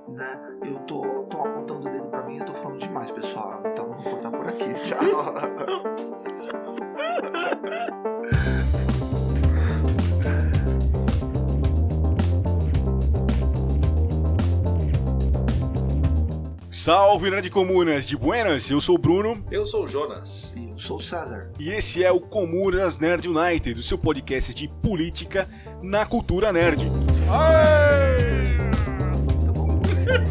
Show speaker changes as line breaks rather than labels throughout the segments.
né? Eu tô apontando o dedo pra mim e eu tô falando demais, pessoal. Então vou cortar por aqui. Tchau.
Salve, Nerd Comunas de Buenas, eu sou o Bruno.
Eu sou o Jonas.
E eu sou o César.
E esse é o Comunas Nerd United, o seu podcast de política na cultura nerd.
Tá bom?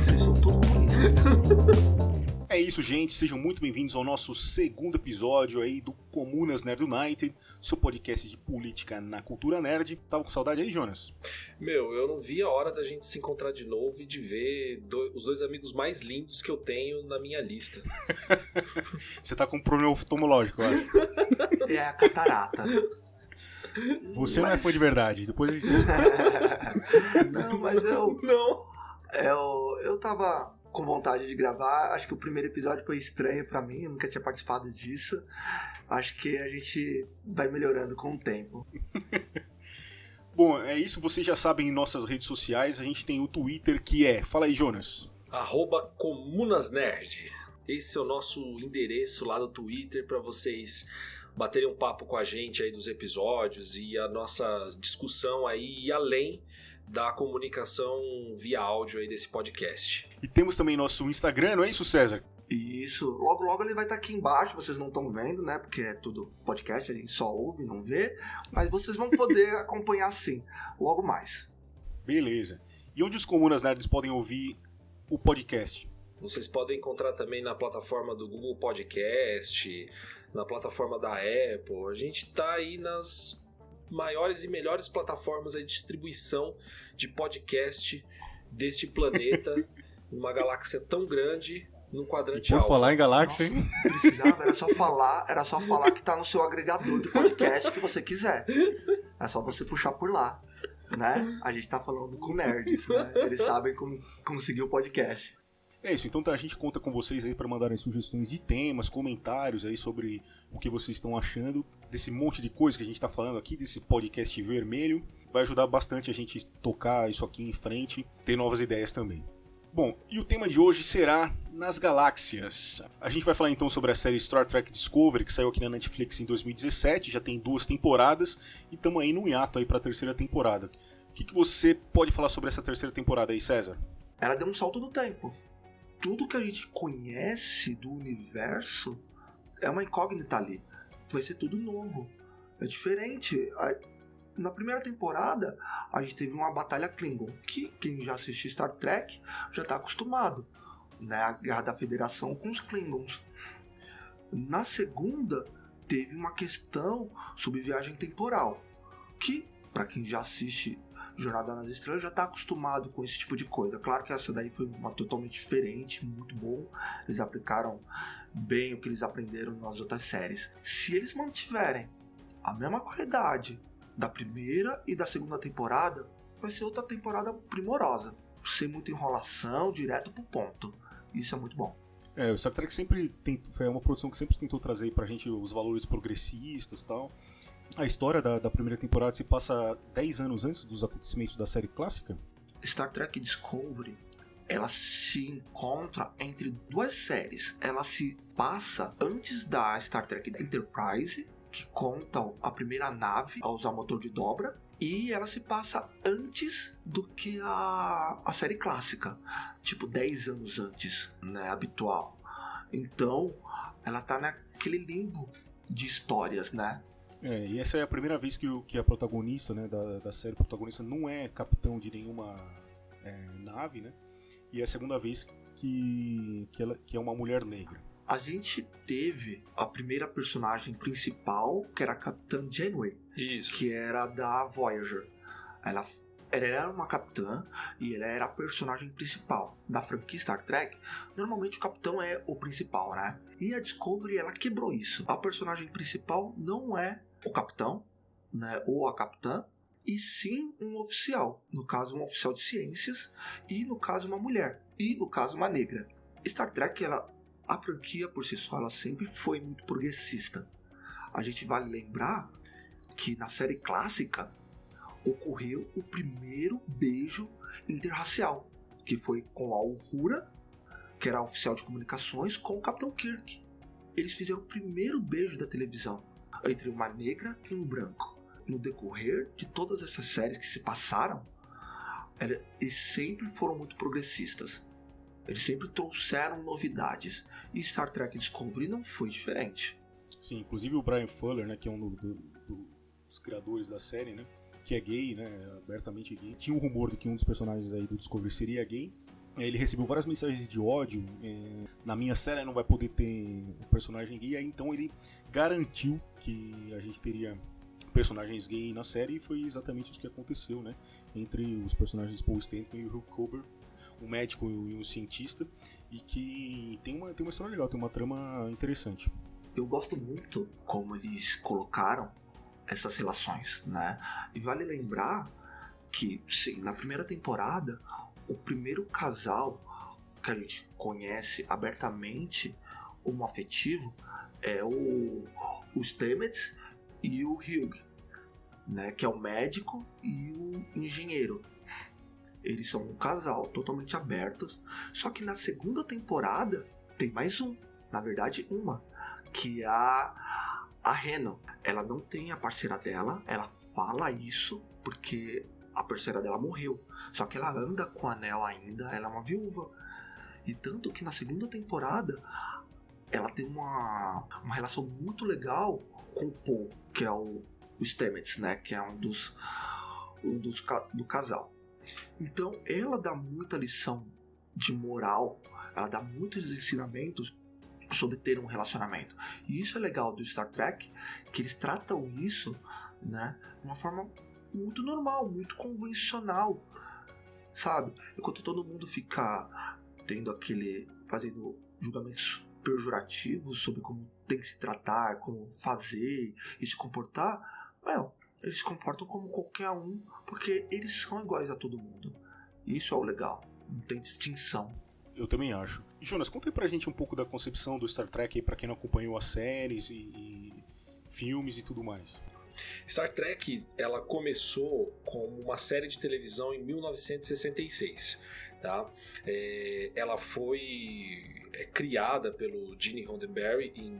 Vocês são todos bonitos.
É isso, gente, sejam muito bem-vindos ao nosso segundo episódio aí do Comunas Nerd United, seu podcast de política na cultura nerd. Tava com saudade aí, Jonas?
Eu não vi a hora da gente se encontrar de novo e de ver os dois amigos mais lindos que eu tenho na minha lista.
Você tá com um problema oftalmológico, eu acho.
É a catarata.
Você não é fã de verdade, depois a gente...
Não, mas eu tava com vontade de gravar. Acho que o primeiro episódio foi estranho pra mim, eu nunca tinha participado disso. Acho que a gente vai melhorando com o tempo.
Bom, é isso, vocês já sabem em nossas redes sociais, a gente tem o Twitter que é... Fala aí, Jonas.
@ComunasNerd. Esse é o nosso endereço lá do Twitter para vocês baterem um papo com a gente aí dos episódios e a nossa discussão aí além da comunicação via áudio aí desse podcast.
E temos também nosso Instagram, não é isso, César?
Isso, logo ele vai estar aqui embaixo, vocês não estão vendo, né? Porque é tudo podcast, a gente só ouve, não vê. Mas vocês vão poder acompanhar sim, logo mais.
Beleza. E onde os Comunas Nerds podem ouvir o podcast?
Vocês podem encontrar também na plataforma do Google Podcast, na plataforma da Apple. A gente está aí nas maiores e melhores plataformas de distribuição de podcast deste planeta, numa galáxia tão grande, num quadrante
Por
alfa.
falar em galáxia,
Nossa,
hein?
precisava, era só falar que tá no seu agregador de podcast que você quiser. É só você puxar por lá, né? A gente tá falando com nerds, né? Eles sabem como conseguir o podcast.
É isso, então a gente conta com vocês aí para mandarem sugestões de temas, comentários aí sobre o que vocês estão achando desse monte de coisa que a gente tá falando aqui, desse podcast vermelho. Vai ajudar bastante a gente tocar isso aqui em frente, ter novas ideias também. Bom, e o tema de hoje será nas galáxias. A gente vai falar então sobre a série Star Trek Discovery, que saiu aqui na Netflix em 2017, já tem 2 temporadas e estamos aí no hiato aí para a 3ª temporada. O que você pode falar sobre essa 3ª temporada aí, César?
Ela deu um salto no tempo. Tudo que a gente conhece do universo é uma incógnita ali. Vai ser tudo novo. É diferente. Na primeira temporada, a gente teve uma batalha Klingon, que quem já assistiu Star Trek já está acostumado, né? A Guerra da Federação com os Klingons. Na segunda, teve uma questão sobre viagem temporal, que, para quem já assiste Jornada nas Estrelas, já está acostumado com esse tipo de coisa. Claro que essa daí foi uma totalmente diferente, muito bom. Eles aplicaram bem o que eles aprenderam nas outras séries. Se eles mantiverem a mesma qualidade da primeira e da segunda temporada, vai ser outra temporada primorosa. Sem muita enrolação, direto pro ponto. Isso é muito bom.
O Star Trek foi uma produção que sempre tentou trazer pra gente os valores progressistas e tal. A história da primeira temporada se passa 10 anos antes dos acontecimentos da série clássica.
Star Trek Discovery, ela se encontra entre 2 séries. Ela se passa antes da Star Trek Enterprise, que conta a primeira nave a usar motor de dobra, e ela se passa antes do que a série clássica, tipo 10 anos antes, né, habitual. Então, ela tá naquele limbo de histórias, né?
E essa é a primeira vez que a protagonista, né, da série, protagonista não é capitão de nenhuma nave, né? E é a segunda vez que é uma mulher negra.
A gente teve a primeira personagem principal, que era a Capitã Janeway.
Isso.
Que era da Voyager. Ela era uma capitã e ela era a personagem principal. Da franquia Star Trek, normalmente o capitão é o principal, né? E a Discovery, ela quebrou isso. A personagem principal não é o capitão, né, ou a capitã, e sim um oficial. No caso, um oficial de ciências, e no caso, uma mulher, e no caso, uma negra. Star Trek, a franquia por si só, ela sempre foi muito progressista. A gente vale lembrar que na série clássica ocorreu o primeiro beijo interracial. que foi com a Uhura, que era a oficial de comunicações, com o Capitão Kirk. Eles fizeram o primeiro beijo da televisão entre uma negra e um branco. No decorrer de todas essas séries que se passaram, eles sempre foram muito progressistas. Eles sempre trouxeram novidades. E Star Trek Discovery não foi diferente.
Sim, inclusive o Bryan Fuller, né, que é um dos criadores da série, né, que é gay, né, abertamente gay. Tinha um rumor de que um dos personagens aí do Discovery seria gay. Ele recebeu várias mensagens de ódio. Na minha série não vai poder ter um personagem gay. Aí então ele garantiu que a gente teria personagens gay na série. E foi exatamente isso que aconteceu, né? Entre os personagens Paul Stanton e o Hugh Culber, um médico e um cientista. E que tem uma história legal, tem uma trama interessante.
Eu gosto muito como eles colocaram essas relações, né? E vale lembrar que, sim, na primeira temporada, o primeiro casal que a gente conhece abertamente homoafetivo é o Stamets e o Hugh, né, que é o médico e o engenheiro. Eles são um casal totalmente abertos, só que na segunda temporada tem mais um, na verdade uma, que é a Reno. Ela não tem a parceira dela, ela fala isso porque a parceira dela morreu, só que ela anda com o anel ainda, ela é uma viúva. E tanto que na segunda temporada ela tem uma relação muito legal com o Paul, que é o Stamets, né, que é um dos do casal. Então ela dá muita lição de moral, ela dá muitos ensinamentos sobre ter um relacionamento. E isso é legal do Star Trek, que eles tratam isso, né, de uma forma muito normal, muito convencional, sabe? Enquanto todo mundo fica fazendo julgamentos pejorativos sobre como tem que se tratar, como fazer e se comportar, eles se comportam como qualquer um, porque eles são iguais a todo mundo. Isso é o legal, não tem distinção.
Eu também acho. E Jonas, conta aí pra gente um pouco da concepção do Star Trek aí pra quem não acompanhou as séries e filmes e tudo mais.
Star Trek, ela começou como uma série de televisão em 1966, tá? Ela foi criada pelo Gene Roddenberry em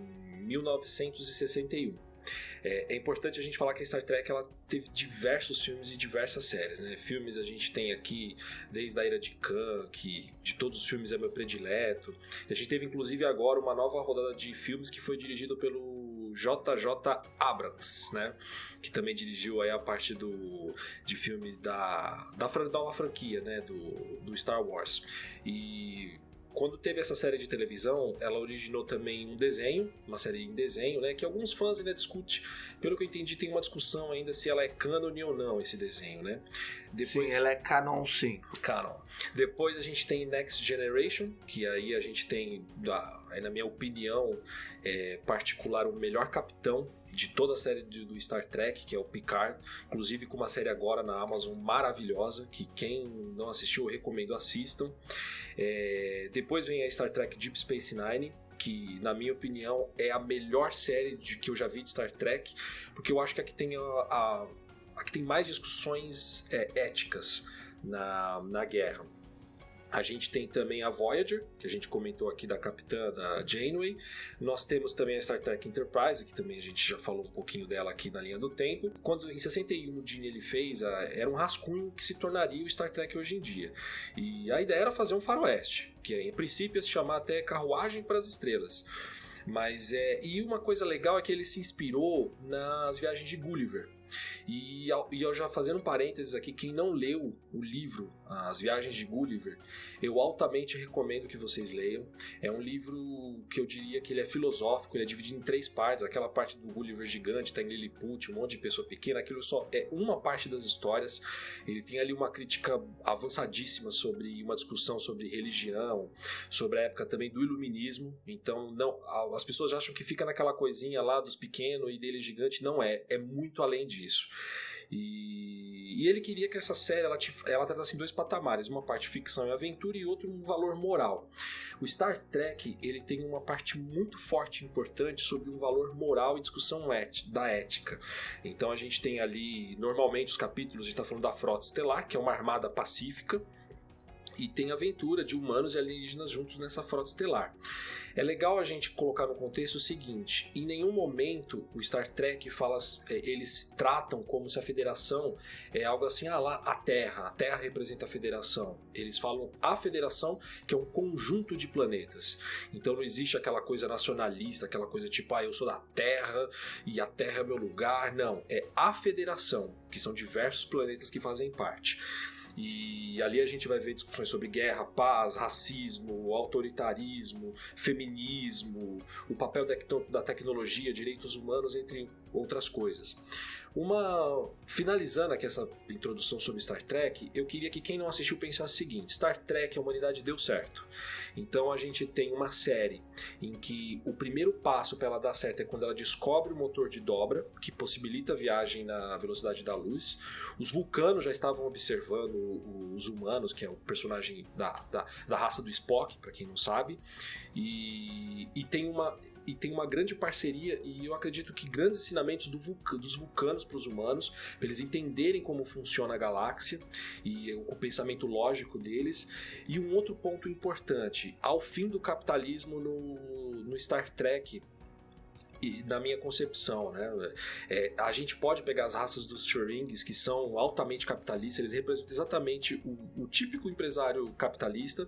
1961. É importante a gente falar que a Star Trek ela teve diversos filmes e diversas séries, né? Filmes a gente tem aqui desde a Era de Khan, que de todos os filmes é meu predileto. A gente teve inclusive agora uma nova rodada de filmes que foi dirigido pelo J.J. Abrams, né? Que também dirigiu aí a parte de filme da uma franquia, né? Do Star Wars. E quando teve essa série de televisão, ela originou também um desenho, uma série em desenho, né, que alguns fãs ainda discutem. Pelo que eu entendi, tem uma discussão ainda se ela é canon ou não, esse desenho, né?
Sim, ela é canon, sim.
Canon. Depois a gente tem Next Generation, que aí a gente tem, aí na minha opinião particular, o melhor capitão de toda a série do Star Trek, que é o Picard, inclusive com uma série agora na Amazon maravilhosa, que quem não assistiu eu recomendo assistam. Depois vem a Star Trek Deep Space Nine, que na minha opinião é a melhor série que eu já vi de Star Trek, porque eu acho que aqui tem aqui tem mais discussões éticas na guerra. A gente tem também a Voyager, que a gente comentou aqui da capitã, da Janeway. Nós temos também a Star Trek Enterprise, que também a gente já falou um pouquinho dela aqui na linha do tempo. Quando em 61 o Gene ele fez, era um rascunho que se tornaria o Star Trek hoje em dia. E a ideia era fazer um faroeste, que em princípio ia se chamar até Carruagem para as Estrelas. E uma coisa legal é que ele se inspirou nas viagens de Gulliver. E eu já fazendo um parênteses aqui, quem não leu o livro As Viagens de Gulliver, eu altamente recomendo que vocês leiam. É um livro que eu diria que ele é filosófico, ele é dividido em 3 partes. Aquela parte do Gulliver gigante, tá em Lilliput, um monte de pessoa pequena, aquilo só é uma parte das histórias. Ele tem ali uma crítica avançadíssima sobre uma discussão sobre religião, sobre a época também do iluminismo. Então as pessoas acham que fica naquela coisinha lá dos pequenos e dele gigante, não é muito além disso. E ele queria que essa série ela tratasse em 2 patamares, uma parte ficção e aventura e outro um valor moral. O Star Trek ele tem uma parte muito forte e importante sobre um valor moral e discussão da ética. Então a gente tem ali, normalmente os capítulos, a gente está falando da Frota Estelar, que é uma armada pacífica, e tem aventura de humanos e alienígenas juntos nessa frota estelar. É legal a gente colocar no contexto o seguinte: em nenhum momento o Star Trek fala, eles tratam como se a Federação é algo assim, lá a Terra representa a Federação. Eles falam a Federação, que é um conjunto de planetas. Então não existe aquela coisa nacionalista, aquela coisa tipo, eu sou da Terra e a Terra é meu lugar. Não, é a Federação, que são diversos planetas que fazem parte. E ali a gente vai ver discussões sobre guerra, paz, racismo, autoritarismo, feminismo, o papel da tecnologia, direitos humanos, entre outras coisas. Finalizando aqui essa introdução sobre Star Trek, eu queria que quem não assistiu pensasse o seguinte: Star Trek, a humanidade deu certo. Então a gente tem uma série em que o primeiro passo para ela dar certo é quando ela descobre o motor de dobra, que possibilita a viagem na velocidade da luz. Os vulcanos já estavam observando os humanos, que é o personagem da raça do Spock, para quem não sabe, e tem uma grande parceria, e eu acredito que grandes ensinamentos dos vulcanos para os humanos, para eles entenderem como funciona a galáxia e o pensamento lógico deles. E um outro ponto importante: ao fim do capitalismo no Star Trek, e na minha concepção, né? A gente pode pegar as raças dos Ferengis, que são altamente capitalistas, eles representam exatamente o típico empresário capitalista,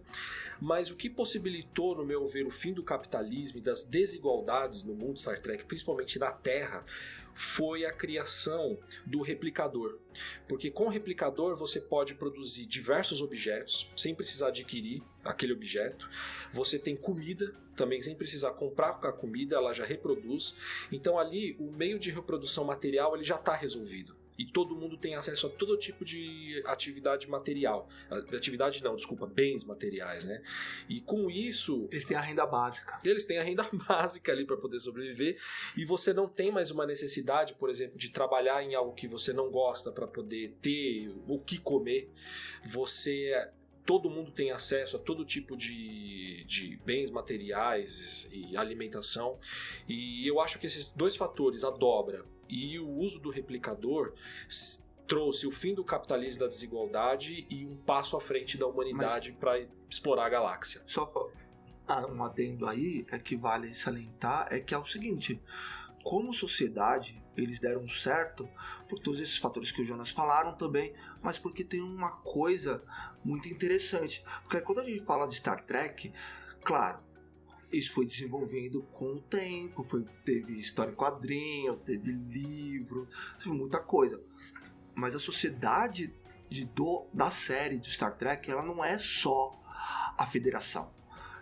mas o que possibilitou, no meu ver, o fim do capitalismo e das desigualdades no mundo Star Trek, principalmente na Terra, foi a criação do replicador. Porque com o replicador você pode produzir diversos objetos sem precisar adquirir aquele objeto. Você tem comida também sem precisar comprar a comida, ela já reproduz. Então ali o meio de reprodução material ele já está resolvido. E todo mundo tem acesso a todo tipo de atividade material. Bens materiais, né? E com isso...
Eles têm a renda básica.
Eles têm a renda básica ali para poder sobreviver. E você não tem mais uma necessidade, por exemplo, de trabalhar em algo que você não gosta para poder ter o que comer. Todo mundo tem acesso a todo tipo de bens materiais e alimentação. E eu acho que esses dois fatores, a dobra e o uso do replicador, trouxe o fim do capitalismo, da desigualdade e um passo à frente da humanidade para explorar a galáxia.
Só um adendo aí, que vale salientar, que é o seguinte: como sociedade, eles deram certo por todos esses fatores que o Jonas falaram também, mas porque tem uma coisa muito interessante. Porque quando a gente fala de Star Trek, claro, isso foi desenvolvendo com o tempo, teve história em quadrinho, teve livro, teve muita coisa. Mas a sociedade da série de Star Trek, ela não é só a Federação.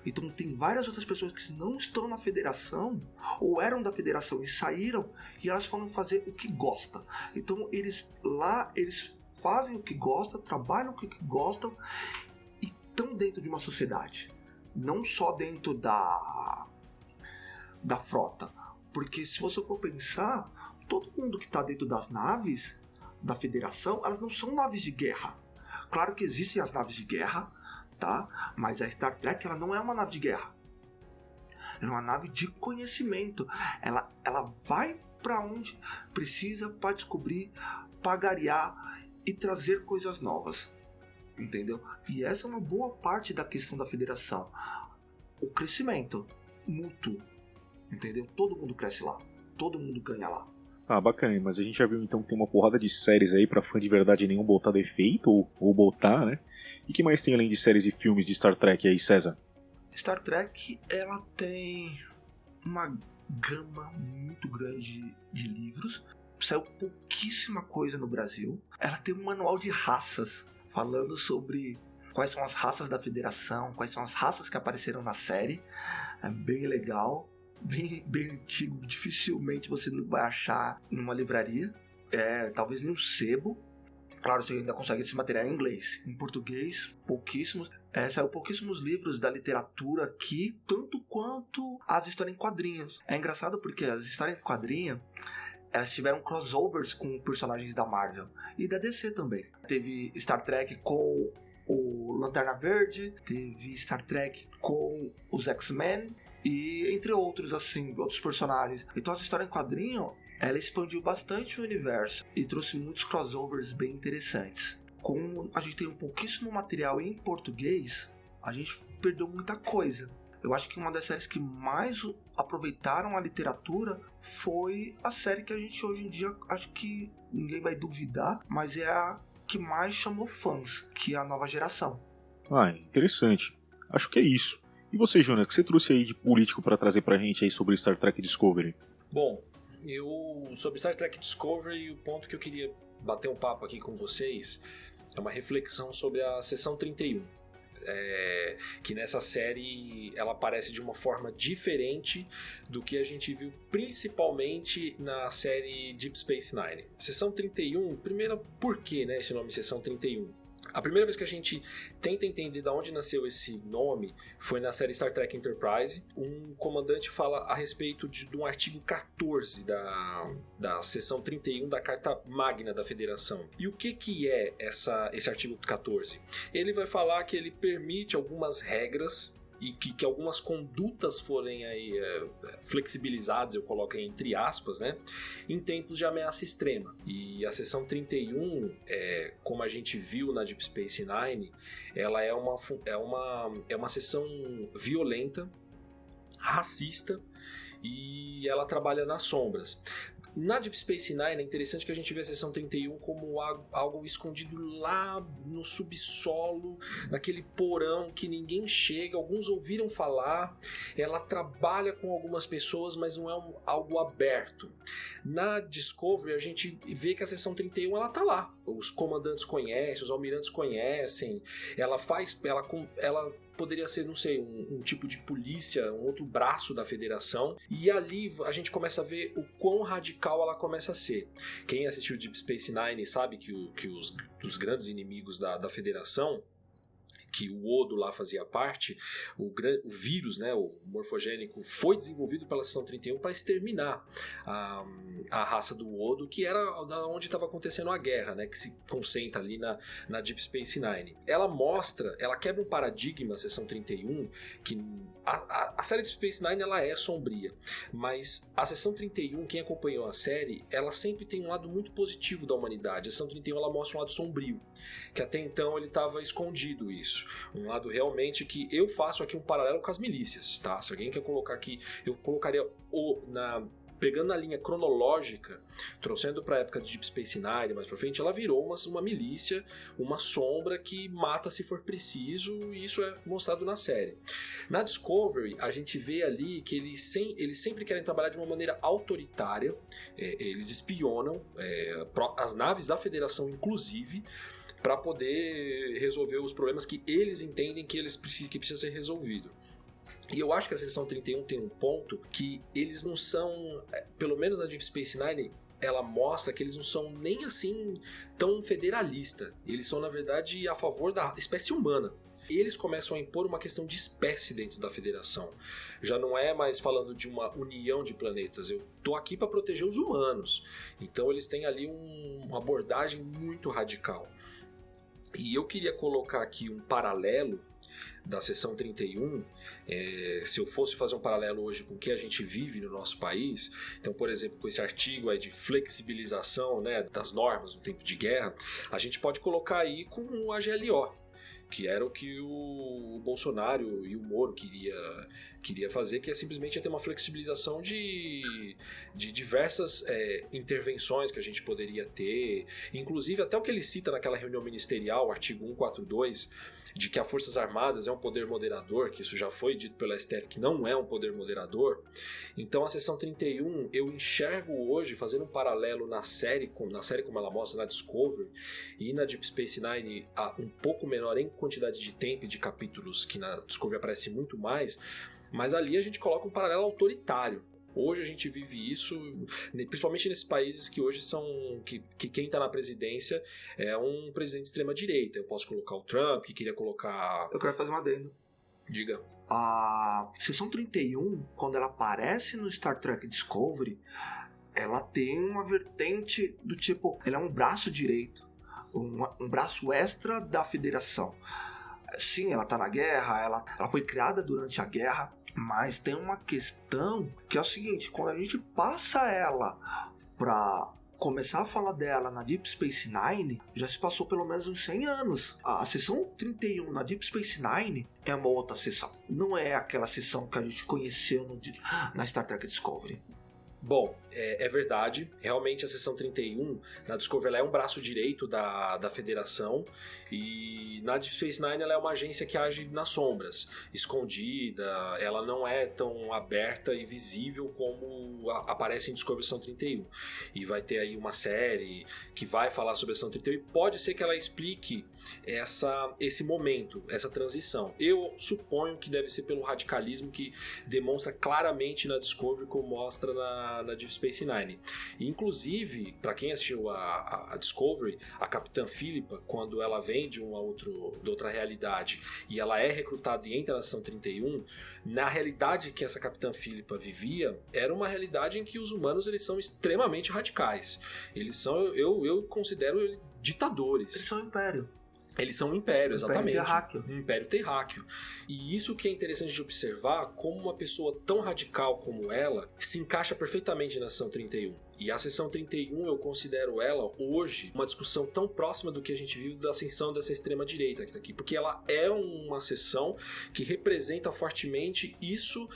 Então tem várias outras pessoas que não estão na Federação ou eram da Federação e saíram, e elas foram fazer o que gostam. Então eles fazem o que gostam, trabalham o que gostam e estão dentro de uma sociedade. Não só dentro da frota. Porque se você for pensar, todo mundo que está dentro das naves da Federação, elas não são naves de guerra. Claro que existem as naves de guerra, tá? Mas a Star Trek, ela não é uma nave de guerra. Ela é uma nave de conhecimento. Ela vai para onde precisa para descobrir, pagariar e trazer coisas novas. Entendeu? E essa é uma boa parte da questão da Federação. O crescimento mútuo. Entendeu? Todo mundo cresce lá. Todo mundo ganha lá.
Bacana, mas a gente já viu então que tem uma porrada de séries aí pra fã de verdade nenhum botar defeito ou botar, né? E que mais tem além de séries e filmes de Star Trek aí, César?
Star Trek, ela tem uma gama muito grande de livros. Saiu pouquíssima coisa no Brasil. Ela tem um manual de raças, falando sobre quais são as raças da Federação, quais são as raças que apareceram na série. É bem legal, bem antigo, dificilmente você vai achar numa livraria, talvez em um sebo. Claro, você ainda consegue esse material em inglês. Em português, pouquíssimos. Saiu pouquíssimos livros da literatura aqui, tanto quanto as histórias em quadrinhos. É engraçado porque as histórias em quadrinho, elas tiveram crossovers com personagens da Marvel e da DC também. Teve Star Trek com o Lanterna Verde, teve Star Trek com os X-Men e entre outros, assim, outros personagens. Então a história em quadrinho, ela expandiu bastante o universo e trouxe muitos crossovers bem interessantes. como a gente tem um pouquíssimo material em português, a gente perdeu muita coisa. Eu acho que uma das séries que mais aproveitaram a literatura foi a série que a gente hoje em dia, acho que ninguém vai duvidar, mas é a que mais chamou fãs, que é a Nova Geração.
Interessante. Acho que é isso. E você, Júnior, o que você trouxe aí de político para trazer pra gente aí sobre Star Trek Discovery?
Bom, sobre Star Trek Discovery, o ponto que eu queria bater um papo aqui com vocês é uma reflexão sobre a Seção 31. Que nessa série ela aparece de uma forma diferente do que a gente viu principalmente na série Deep Space Nine. Seção 31, primeiro, por que, né, esse nome Seção 31? A primeira vez que a gente tenta entender de onde nasceu esse nome foi na série Star Trek Enterprise. Um comandante fala a respeito de um artigo 14 da seção 31 da Carta Magna da Federação. E o que é esse artigo 14? Ele vai falar que ele permite algumas regras e que algumas condutas forem aí flexibilizadas, eu coloco aí entre aspas, né, em tempos de ameaça extrema. E a seção 31, como a gente viu na Deep Space Nine, ela é uma seção violenta, racista, e ela trabalha nas sombras. Na Deep Space Nine é interessante que a gente vê a seção 31 como algo escondido lá no subsolo, naquele porão que ninguém chega, alguns ouviram falar. Ela trabalha com algumas pessoas, mas não é algo aberto. Na Discovery a gente vê que a seção 31 ela tá lá. Os comandantes conhecem, os almirantes conhecem, ela poderia ser, não sei, um tipo de polícia, um outro braço da federação, e ali a gente começa a ver o quão radical ela começa a ser. Quem assistiu Deep Space Nine sabe que os grandes inimigos da federação, que o Odo lá fazia parte, o vírus, né, o morfogênico, foi desenvolvido pela seção 31 para exterminar a raça do Odo, que era onde estava acontecendo a guerra, né, que se concentra ali na Deep Space Nine. Ela quebra um paradigma, a seção 31, que a série Deep Space Nine ela é sombria, mas a seção 31, quem acompanhou a série, ela sempre tem um lado muito positivo da humanidade. A seção 31 ela mostra um lado sombrio, que até então ele estava escondido isso. Um lado realmente que eu faço aqui um paralelo com as milícias, tá? Se alguém quer colocar aqui, eu colocaria pegando na linha cronológica, trouxendo para a época de Deep Space Nine, mais para frente, ela virou uma milícia, uma sombra que mata se for preciso, e isso é mostrado na série. Na Discovery, a gente vê ali que eles sempre querem trabalhar de uma maneira autoritária, eles espionam as naves da Federação, inclusive, para poder resolver os problemas que eles entendem que precisa ser resolvido. E eu acho que a seção 31 tem um ponto que eles não são, pelo menos na Deep Space Nine, ela mostra que eles não são nem assim tão federalista. Eles são, na verdade, a favor da espécie humana. Eles começam a impor uma questão de espécie dentro da federação. Já não é mais falando de uma união de planetas. Eu tô aqui para proteger os humanos. Então eles têm ali uma abordagem muito radical. E eu queria colocar aqui um paralelo da seção 31, se eu fosse fazer um paralelo hoje com o que a gente vive no nosso país, então, por exemplo, com esse artigo aí de flexibilização, né, das normas no tempo de guerra, a gente pode colocar aí com o AGLO, que era o que o Bolsonaro e o Moro queria fazer, que é simplesmente ter uma flexibilização de diversas intervenções que a gente poderia ter, inclusive até o que ele cita naquela reunião ministerial, o artigo 142, de que as Forças Armadas é um poder moderador, que isso já foi dito pelo STF que não é um poder moderador. Então a seção 31 eu enxergo hoje, fazendo um paralelo na série como ela mostra na Discovery e na Deep Space Nine, um pouco menor em quantidade de tempo e de capítulos, que na Discovery aparece muito mais, mas ali a gente coloca um paralelo autoritário. Hoje a gente vive isso, principalmente nesses países que hoje são... que quem está na presidência é um presidente de extrema-direita. Eu posso colocar o Trump, que queria colocar...
Eu quero fazer um adendo.
Diga.
A seção 31, quando ela aparece no Star Trek Discovery, ela tem uma vertente do tipo... ela é um braço direito, um braço extra da federação. Sim, ela tá na guerra, ela foi criada durante a guerra, mas tem uma questão que é o seguinte: quando a gente passa ela para começar a falar dela na Deep Space Nine, já se passou pelo menos uns 100 anos. A seção 31 na Deep Space Nine é uma outra seção. Não é aquela seção que a gente conheceu na Star Trek Discovery.
Bom, é verdade. Realmente a seção 31 na Discovery ela é um braço direito da Federação, e na Deep Space Nine ela é uma agência que age nas sombras, escondida. Ela não é tão aberta e visível como aparece em Discovery Seção 31. E vai ter aí uma série que vai falar sobre a Seção 31 e pode ser que ela explique esse momento, essa transição. Eu suponho que deve ser pelo radicalismo que demonstra claramente na Discovery, como mostra na Deep Space Nine. E, inclusive, para quem assistiu a Discovery, a Capitã Philippa, quando ela vem de outra realidade e ela é recrutada e entra na Seção 31, na realidade que essa Capitã Philippa vivia, era uma realidade em que os humanos eles são extremamente radicais. Eles são, eu considero ditadores.
Eles são um império.
Eles são um império, exatamente.
Um
império terráqueo. E isso que é interessante de observar, como uma pessoa tão radical como ela se encaixa perfeitamente na Seção 31. E a Seção 31, eu considero ela, hoje, uma discussão tão próxima do que a gente vive da ascensão dessa extrema-direita que está aqui. Porque ela é uma seção que representa fortemente isso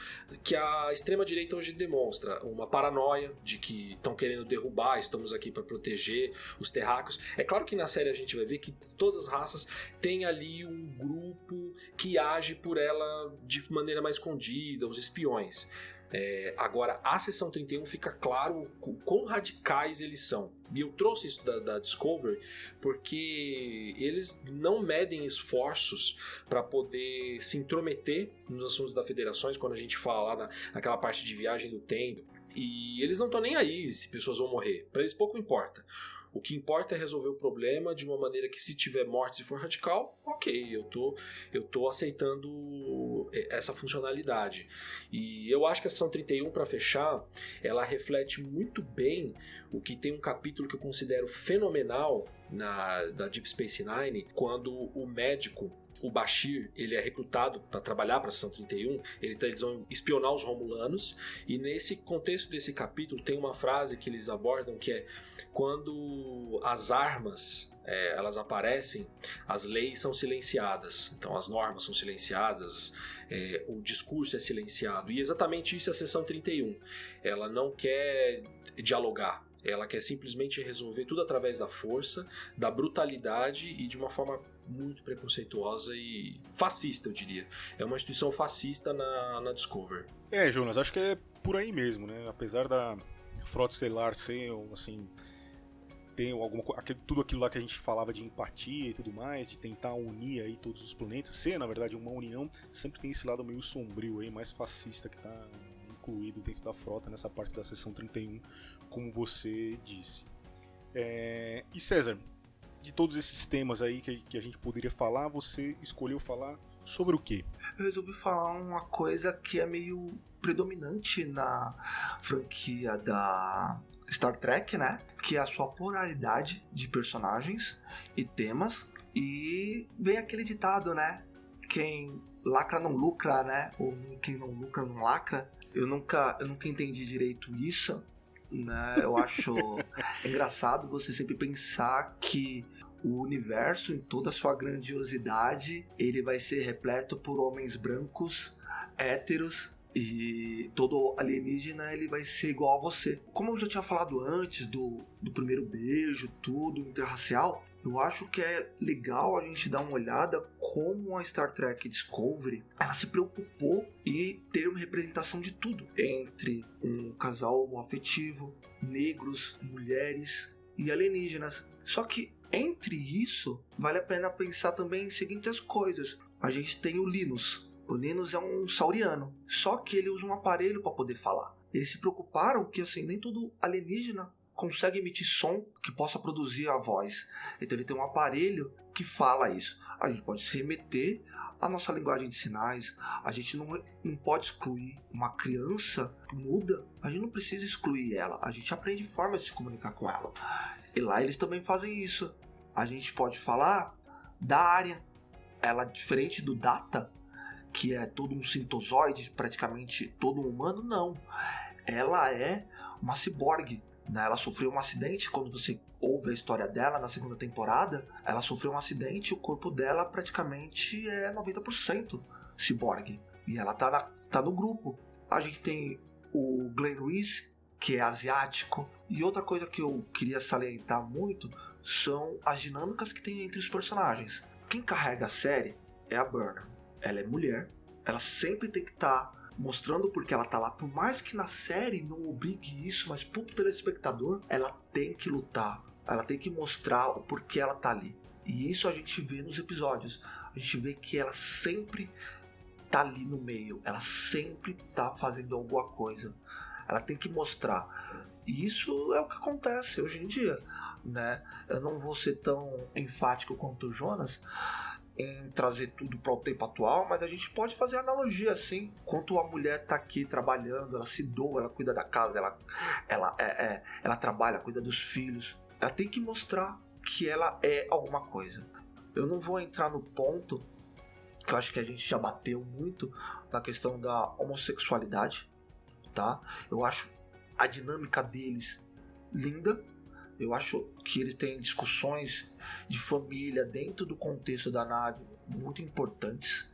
que a extrema-direita hoje demonstra. Uma paranoia de que estão querendo derrubar, estamos aqui para proteger os terráqueos. É claro que na série a gente vai ver que todas as raças têm ali um grupo que age por ela de maneira mais escondida, os espiões. Agora, a Seção 31 fica claro o quão radicais eles são. E eu trouxe isso da Discovery porque eles não medem esforços para poder se intrometer nos assuntos da Federações, quando a gente fala lá naquela parte de viagem do tempo. E eles não estão nem aí se pessoas vão morrer. Para eles pouco importa. O que importa é resolver o problema de uma maneira que, se tiver morte e for radical, ok, eu tô aceitando essa funcionalidade. E eu acho que a Seção 31, para fechar, ela reflete muito bem o que tem um capítulo que eu considero fenomenal da Deep Space Nine, quando o médico, o Bashir, ele é recrutado para trabalhar para a Seção 31, eles vão espionar os Romulanos, e nesse contexto desse capítulo tem uma frase que eles abordam que é: quando as armas elas aparecem, as leis são silenciadas, então as normas são silenciadas, o discurso é silenciado, e exatamente isso é a Seção 31. Ela não quer dialogar, ela quer simplesmente resolver tudo através da força, da brutalidade e de uma forma muito preconceituosa e fascista, eu diria. É uma instituição fascista na Discovery.
Jonas, acho que é por aí mesmo, né? Apesar da Frota Estelar ser, assim, tem tudo aquilo lá que a gente falava de empatia e tudo mais, de tentar unir aí todos os planetas, ser, na verdade, uma união, sempre tem esse lado meio sombrio aí, mais fascista, que tá incluído dentro da frota, nessa parte da Seção 31, como você disse. E César, de todos esses temas aí que a gente poderia falar, você escolheu falar sobre o quê?
Eu resolvi falar uma coisa que é meio predominante na franquia da Star Trek, né? Que é a sua pluralidade de personagens e temas. E vem aquele ditado, né? Quem lacra não lucra, né? Ou quem não lucra não lacra. Eu nunca entendi direito isso, né? Eu acho engraçado você sempre pensar que o universo, em toda a sua grandiosidade, ele vai ser repleto por homens brancos, héteros, e todo alienígena ele vai ser igual a você. Como eu já tinha falado antes do primeiro beijo, tudo interracial, eu acho que é legal a gente dar uma olhada como a Star Trek Discovery ela se preocupou em ter uma representação de tudo, entre um casal homoafetivo, negros, mulheres e alienígenas. Só que entre isso, vale a pena pensar também em seguintes coisas. A gente tem o Linus. O Linus é um sauriano, só que ele usa um aparelho para poder falar. Eles se preocuparam que assim, nem todo alienígena consegue emitir som que possa produzir a voz. Então ele tem um aparelho que fala isso. A gente pode se remeter à nossa linguagem de sinais. A gente não pode excluir uma criança muda. A gente não precisa excluir ela. A gente aprende formas de se comunicar com ela. E lá eles também fazem isso. A gente pode falar da área. Ela, diferente do Data, que é todo um sintozoide, praticamente todo um humano, não. Ela é uma ciborgue. né? Ela sofreu um acidente, quando você ouve a história dela na segunda temporada, ela sofreu um acidente e o corpo dela praticamente é 90% ciborgue. E ela tá no grupo. A gente tem o Glenn Reese, que é asiático. E outra coisa que eu queria salientar muito são as dinâmicas que tem entre os personagens. Quem carrega a série é a Burnham. Ela é mulher, ela sempre tem que estar mostrando porque ela tá lá. Por mais que na série não obrigue isso, mas pro telespectador, ela tem que lutar. Ela tem que mostrar o porquê ela tá ali. E isso a gente vê nos episódios. A gente vê que ela sempre tá ali no meio. Ela sempre tá fazendo alguma coisa. Ela tem que mostrar. E isso é o que acontece hoje em dia, né? Eu não vou ser tão enfático quanto o Jonas em trazer tudo para o tempo atual, mas a gente pode fazer analogia assim. Enquanto a mulher tá aqui trabalhando, ela se doa, ela cuida da casa, ela trabalha, cuida dos filhos. Ela tem que mostrar que ela é alguma coisa. Eu não vou entrar no ponto que eu acho que a gente já bateu muito na questão da homossexualidade, tá? Eu acho a dinâmica deles linda. Eu acho que eles têm discussões de família dentro do contexto da nave muito importantes.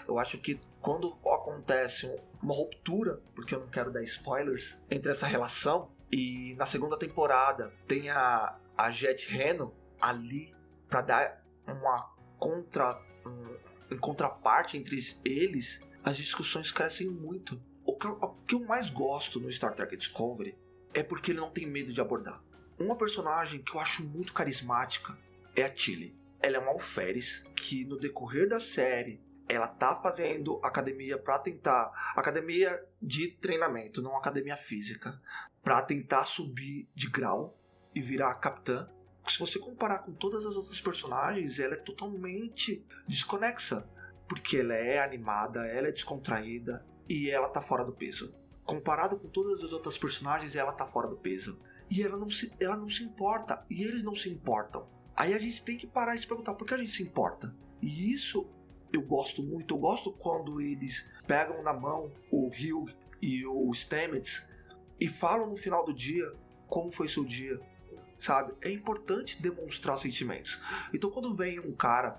Eu acho que quando acontece uma ruptura, porque eu não quero dar spoilers, entre essa relação, e na segunda temporada tem a Jet Reno ali para dar em contraparte entre eles, as discussões crescem muito. O que eu mais gosto no Star Trek Discovery é porque ele não tem medo de abordar. Uma personagem que eu acho muito carismática é a Tilly. Ela é uma alferes que no decorrer da série ela tá fazendo academia academia de treinamento, não academia física, para tentar subir de grau e virar capitã. Se você comparar com todas as outras personagens, ela é totalmente desconexa, porque ela é animada, ela é descontraída e ela tá fora do peso. Comparado com todas as outras personagens, ela tá fora do peso. E ela não se importa, e eles não se importam. Aí a gente tem que parar e se perguntar por que a gente se importa. E isso eu gosto muito. Eu gosto quando eles pegam na mão o Hugh e o Stamets e falam no final do dia como foi seu dia, sabe? É importante demonstrar sentimentos. Então quando vem um cara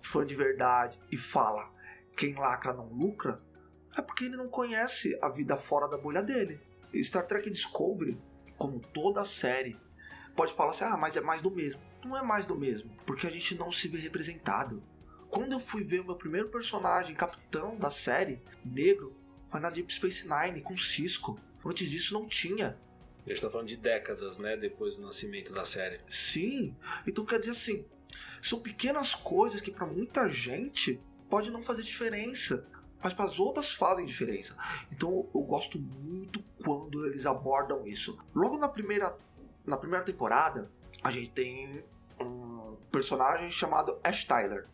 fã de verdade e fala quem lacra não lucra, é porque ele não conhece a vida fora da bolha dele. Star Trek Discovery, como toda a série, pode falar assim, mas é mais do mesmo. Não é mais do mesmo, porque a gente não se vê representado. Quando eu fui ver o meu primeiro personagem, capitão da série, negro, foi na Deep Space Nine, com Cisco. Antes disso não tinha.
A gente tá falando de décadas, né, depois do nascimento da série.
Sim, então quer dizer assim, são pequenas coisas que pra muita gente pode não fazer diferença, mas para as outras fazem diferença. Então eu gosto muito quando eles abordam isso. Logo na primeira temporada, a gente tem um personagem chamado Ash Tyler.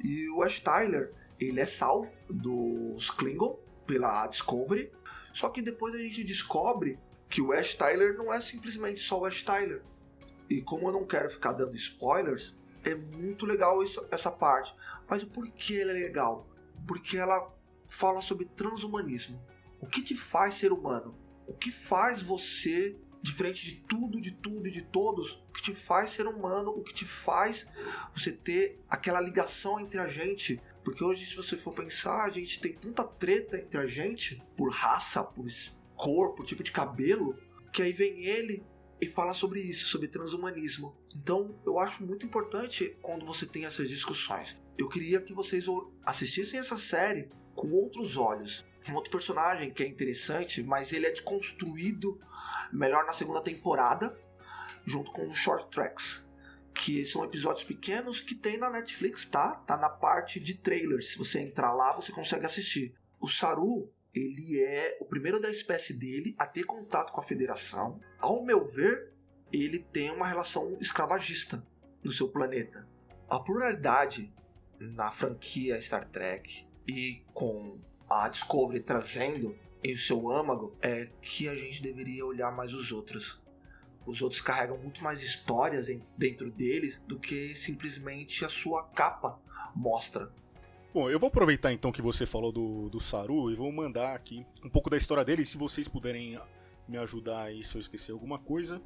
E o Ash Tyler, ele é salvo dos Klingon pela Discovery. Só que depois a gente descobre que o Ash Tyler não é simplesmente só o Ash Tyler. E como eu não quero ficar dando spoilers, é muito legal essa parte. Mas o porquê ela é legal? Porque ela fala sobre transhumanismo. O que te faz ser humano? O que faz você, diferente de tudo e de todos, o que te faz ser humano? O que te faz você ter aquela ligação entre a gente? Porque hoje, se você for pensar, a gente tem tanta treta entre a gente, por raça, por cor, por tipo de cabelo, que aí vem ele e fala sobre isso, sobre transhumanismo. Então, eu acho muito importante quando você tem essas discussões. Eu queria que vocês assistissem essa série com outros olhos. Um outro personagem que é interessante, mas ele é desconstruído melhor na segunda temporada, junto com os Short Tracks, que são episódios pequenos que tem na Netflix, tá na parte de trailers. Se você entrar lá, você consegue assistir. O Saru, ele é o primeiro da espécie dele a ter contato com a Federação. Ao meu ver, ele tem uma relação escravagista no seu planeta. A pluralidade na franquia Star Trek e com a Discovery trazendo em seu âmago é que a gente deveria olhar mais os outros. Os outros carregam muito mais histórias dentro deles do que simplesmente a sua capa mostra.
Bom, eu vou aproveitar então que você falou do Saru e vou mandar aqui um pouco da história dele. Se vocês puderem me ajudar aí se eu esquecer alguma coisa.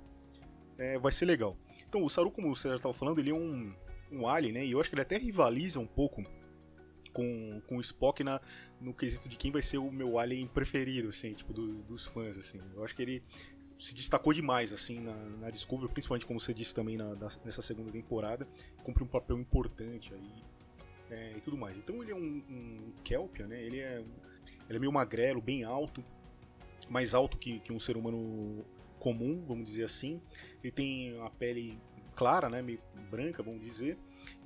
Vai ser legal. Então, o Saru, como o César estava falando, ele é um alien, né? E eu acho que ele até rivaliza um pouco com o Spock no quesito de quem vai ser o meu alien preferido, assim, tipo, dos fãs, assim. Eu acho que ele se destacou demais, assim, na Discovery, principalmente, como você disse também, nessa segunda temporada. Cumpre um papel importante aí e tudo mais. Então ele é um Kelpian, né? Ele é meio magrelo, bem alto, mais alto que um ser humano comum, vamos dizer assim. Ele tem a pele clara, né? Meio branca, vamos dizer,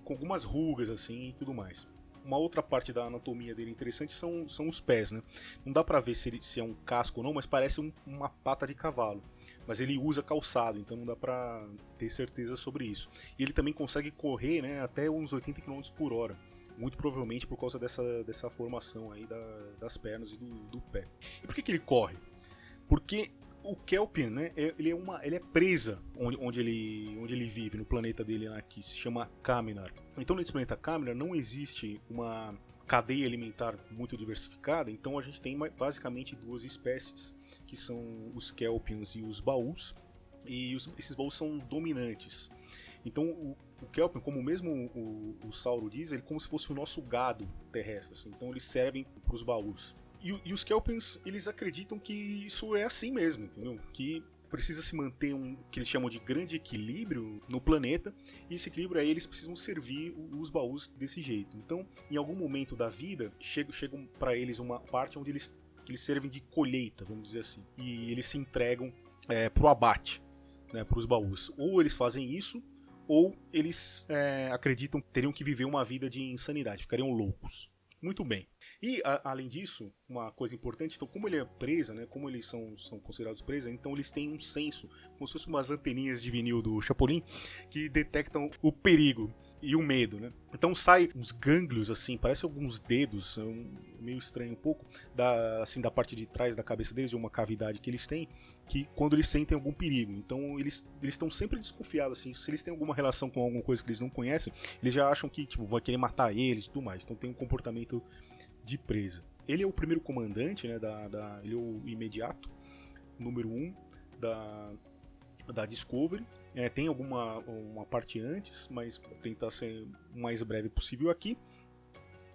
com algumas rugas, assim, e tudo mais. Uma outra parte da anatomia dele interessante são os pés, né? Não dá pra ver se é um casco ou não, mas parece uma pata de cavalo. Mas ele usa calçado, então não dá pra ter certeza sobre isso. E ele também consegue correr, né, até uns 80 km por hora. Muito provavelmente por causa dessa formação aí das pernas e do pé. E por que ele corre? Porque o Kelpian, né, ele é presa onde ele vive, no planeta dele aqui, se chama Kaminar. Então nesse planeta Kaminar não existe uma cadeia alimentar muito diversificada, então a gente tem basicamente duas espécies, que são os Kelpians e os Baús, e esses Baús são dominantes. Então o Kelpian, como mesmo o Sauro diz, ele é como se fosse o nosso gado terrestre, assim. Então eles servem para os Baús. E os Kelpians, eles acreditam que isso é assim mesmo, entendeu? Que precisa se manter que eles chamam de grande equilíbrio no planeta, e esse equilíbrio aí eles precisam servir os Baús desse jeito. Então, em algum momento da vida, chegam para eles uma parte onde eles servem de colheita, vamos dizer assim, e eles se entregam pro abate, né, pros Baús. Ou eles fazem isso, ou eles acreditam que teriam que viver uma vida de insanidade, ficariam loucos. Muito bem. E, além disso, uma coisa importante, então, como ele é presa, né, como eles são considerados presa, então eles têm um senso, como se fossem umas anteninhas de vinil do Chapolin, que detectam o perigo e o medo, né? Então sai uns gânglios, assim, parece alguns dedos, meio estranho um pouco, da parte de trás da cabeça deles, de uma cavidade que eles têm, que quando eles sentem algum perigo. Então eles estão sempre desconfiados, assim, se eles têm alguma relação com alguma coisa que eles não conhecem, eles já acham que, tipo, vai querer matar eles e tudo mais. Então tem um comportamento de presa. Ele é o primeiro comandante, né, ele é o imediato, número 1 da Discovery. Tem uma parte antes, mas vou tentar ser o mais breve possível aqui.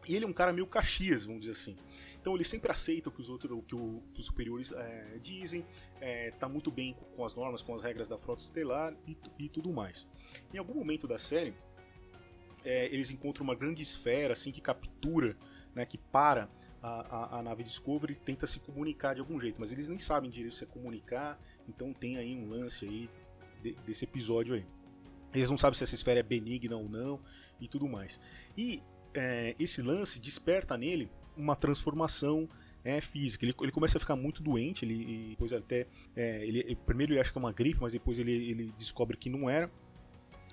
E ele é um cara meio Caxias, vamos dizer assim. Então ele sempre aceita o que os superiores dizem, tá muito bem com as normas, com as regras da frota estelar e tudo mais. Em algum momento da série, eles encontram uma grande esfera assim, que captura, né, que para a nave Discovery e tenta se comunicar de algum jeito, mas eles nem sabem direito se é comunicar, então tem aí um lance aí desse episódio aí. Eles não sabem se essa esfera é benigna ou não e tudo mais. E esse lance desperta nele uma transformação física. Ele começa a ficar muito doente, depois até primeiro ele acha que é uma gripe, mas depois ele descobre que não era.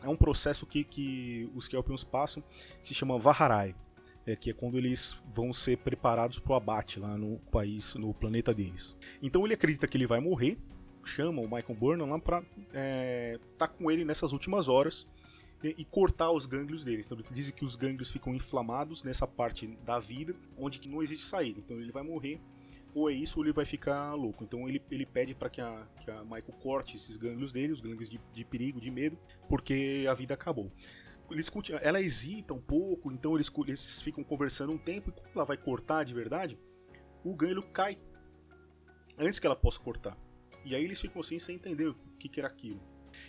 É um processo que os Kelpians passam, que se chama Vaharai, que é quando eles vão ser preparados para o abate lá no planeta deles. Então ele acredita que ele vai morrer, chama o Michael Burnham lá para estar com ele nessas últimas horas e cortar os gânglios deles. Então ele diz que os gânglios ficam inflamados nessa parte da vida onde não existe saída. Então ele vai morrer, ou é isso ou ele vai ficar louco. Então ele pede para que a Michael corte esses gânglios dele, os gânglios de perigo, de medo, porque a vida acabou. Ela hesita um pouco, então eles ficam conversando um tempo, e quando ela vai cortar de verdade, o gânglio cai antes que ela possa cortar. E aí eles ficam assim sem entender o que era aquilo.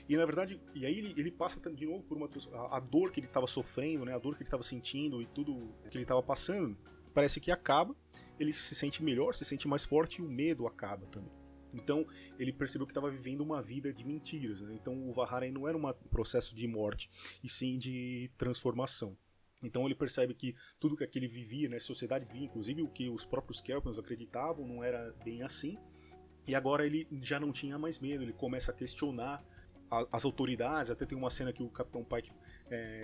E na verdade, aí ele passa de novo por a dor que ele estava sofrendo, né, a dor que ele estava sentindo e tudo que ele estava passando, parece que acaba, ele se sente melhor, se sente mais forte e o medo acaba também. Então ele percebeu que estava vivendo uma vida de mentiras, né? Então o Vaharai não era um processo de morte, e sim de transformação. Então ele percebe que tudo que ele vivia, né, a sociedade vivia, inclusive o que os próprios Kelpians acreditavam, não era bem assim. E agora ele já não tinha mais medo, ele começa a questionar as autoridades. Até tem uma cena que o Capitão Pike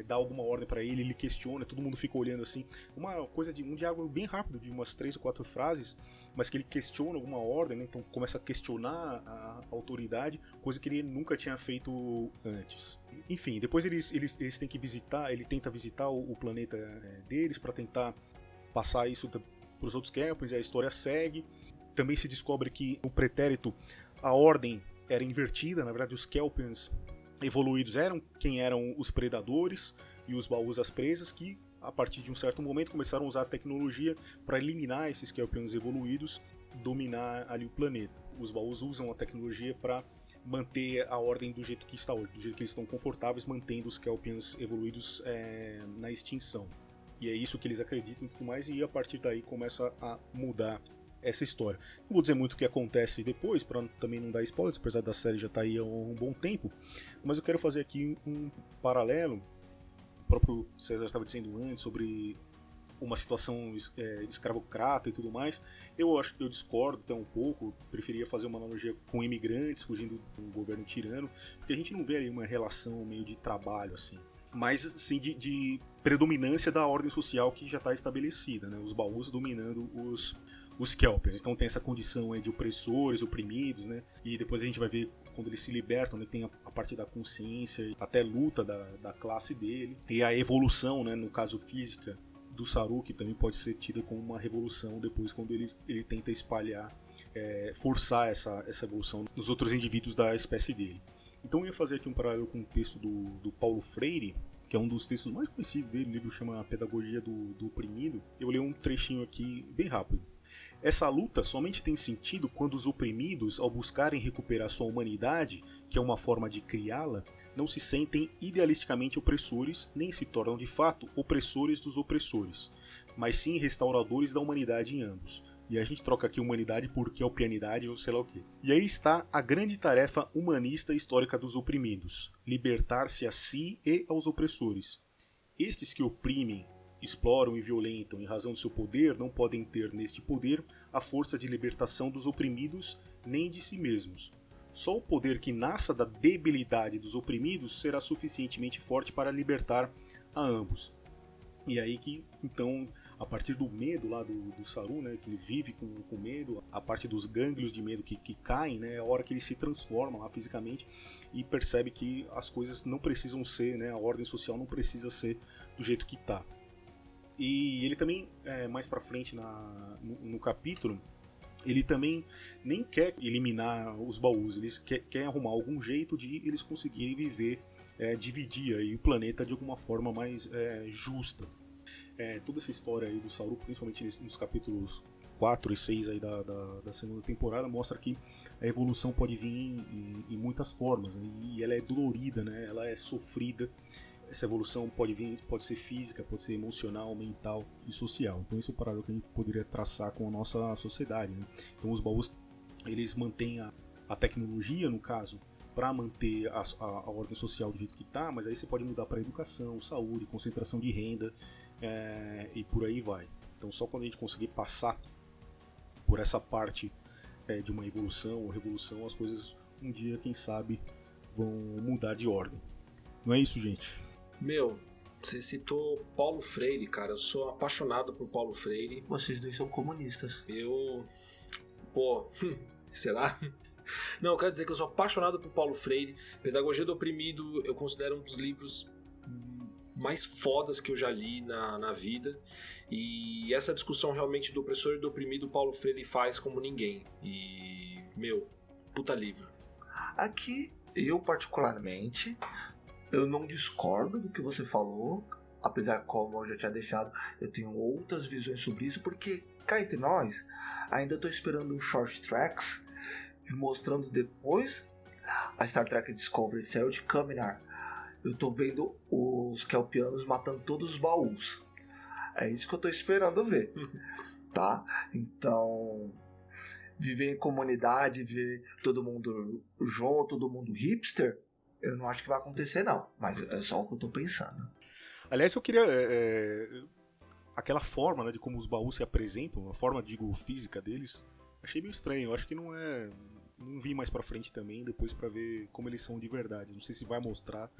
dá alguma ordem para ele questiona, todo mundo fica olhando assim. Uma coisa um diálogo bem rápido, de umas 3 ou 4 frases, mas que ele questiona alguma ordem, né? Então começa a questionar a autoridade, coisa que ele nunca tinha feito antes. Enfim, depois eles têm que visitar, ele tenta visitar o planeta deles para tentar passar isso para os outros Kelpians, e a história segue. Também se descobre que o pretérito a ordem era invertida, na verdade os Kelpians evoluídos eram quem eram os predadores e os baús as presas, que a partir de um certo momento começaram a usar a tecnologia para eliminar esses Kelpians evoluídos, dominar ali o planeta. Os baús usam a tecnologia para manter a ordem do jeito que está hoje, do jeito que eles estão confortáveis, mantendo os Kelpians evoluídos na extinção. E é isso que eles acreditam e tudo mais, e a partir daí começa a mudar essa história. Não vou dizer muito o que acontece depois, para também não dar spoilers, apesar da série já estar aí há um bom tempo, mas eu quero fazer aqui um paralelo. O próprio César estava dizendo antes sobre uma situação escravocrata e tudo mais. Eu discordo até um pouco, preferia fazer uma analogia com imigrantes fugindo de um governo tirano, porque a gente não vê ali uma relação meio de trabalho assim, mas sim de predominância da ordem social que já está estabelecida, né? Os baús dominando os Kelpians. Então tem essa condição de opressores, oprimidos, né? E depois a gente vai ver quando eles se libertam, né? Tem a parte da consciência, até luta da classe dele, e a evolução, né? No caso física do Saru, que também pode ser tida como uma revolução depois quando ele tenta espalhar, forçar essa evolução nos outros indivíduos da espécie dele. Então eu ia fazer aqui um paralelo com o texto do Paulo Freire, que é um dos textos mais conhecidos dele, o livro chama A Pedagogia do Oprimido. Eu vou ler um trechinho aqui bem rápido. Essa luta somente tem sentido quando os oprimidos, ao buscarem recuperar sua humanidade, que é uma forma de criá-la, não se sentem idealisticamente opressores, nem se tornam de fato opressores dos opressores, mas sim restauradores da humanidade em ambos. E a gente troca aqui humanidade por kelpianidade ou sei lá o quê. E aí está a grande tarefa humanista histórica dos oprimidos: libertar-se a si e aos opressores. Estes que oprimem, exploram e violentam em razão do seu poder não podem ter neste poder a força de libertação dos oprimidos nem de si mesmos. Só o poder que nasça da debilidade dos oprimidos será suficientemente forte para libertar a ambos. E aí que, então, a partir do medo lá do Saru, né, que ele vive com medo, a parte dos gânglios de medo que caem, né, é a hora que ele se transforma lá fisicamente e percebe que as coisas não precisam ser, né, a ordem social não precisa ser do jeito que está. E ele também, mais pra frente no capítulo, ele também nem quer eliminar os baús, eles quer arrumar algum jeito de eles conseguirem viver, dividir aí o planeta de alguma forma mais justa. Toda essa história aí do Saru, principalmente nos capítulos 4 e 6 aí da segunda temporada, mostra que a evolução pode vir em muitas formas, né? E ela é dolorida, né? Ela é sofrida. Essa evolução pode ser física, pode ser emocional, mental e social. Então esse é o paralelo que a gente poderia traçar com a nossa sociedade, né? Então os baús, eles mantêm a tecnologia, no caso, para manter a ordem social do jeito que está, mas aí você pode mudar para educação, saúde, concentração de renda, e por aí vai. Então só quando a gente conseguir passar por essa parte de uma evolução ou revolução, as coisas um dia, quem sabe, vão mudar de ordem. Não é isso, gente?
Meu, você citou Paulo Freire, cara. Eu sou apaixonado por Paulo Freire.
Vocês dois são comunistas.
Será? Não, eu quero dizer que eu sou apaixonado por Paulo Freire. Pedagogia do Oprimido eu considero um dos livros mais fodas que eu já li na vida. E essa discussão realmente do opressor e do oprimido, Paulo Freire faz como ninguém. E, puta livro.
Aqui, eu particularmente, eu não discordo do que você falou, apesar como eu já tinha deixado, eu tenho outras visões sobre isso, porque, cá entre nós, ainda estou esperando um short tracks mostrando depois a Star Trek Discovery saiu de Kaminar. Eu tô vendo os Kelpianos matando todos os baús. É isso que eu tô esperando ver. Tá? Então, viver em comunidade, ver todo mundo junto, todo mundo hipster, eu não acho que vai acontecer não. Mas é só o que eu tô pensando.
Aliás, eu queria... aquela forma, né, de como os baús se apresentam, a forma, digo, física deles, achei meio estranho. Eu acho que não vi mais pra frente também, depois pra ver como eles são de verdade. Não sei se vai mostrar,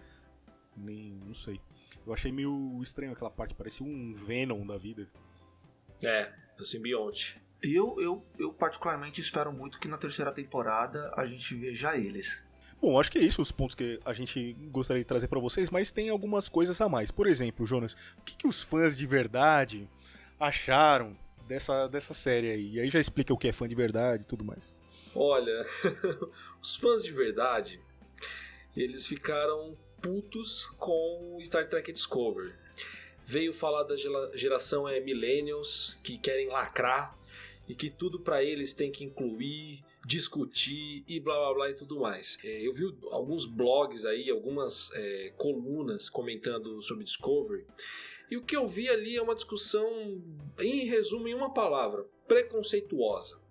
não sei. Eu achei meio estranho aquela parte, parecia um Venom da vida.
Do simbionte.
Eu particularmente espero muito que na terceira temporada a gente veja eles.
Bom, acho que é isso os pontos que a gente gostaria de trazer pra vocês, mas tem algumas coisas a mais. Por exemplo, Jonas, o que os fãs de verdade acharam dessa série aí? E aí já explica o que é fã de verdade e tudo mais.
Olha, os fãs de verdade, eles ficaram putos com Star Trek Discovery. Veio falar da geração Millennials, que querem lacrar e que tudo pra eles tem que incluir, discutir e blá blá blá e tudo mais. Eu vi alguns blogs aí, algumas colunas comentando sobre Discovery, e o que eu vi ali é uma discussão, em resumo, em uma palavra: preconceituosa.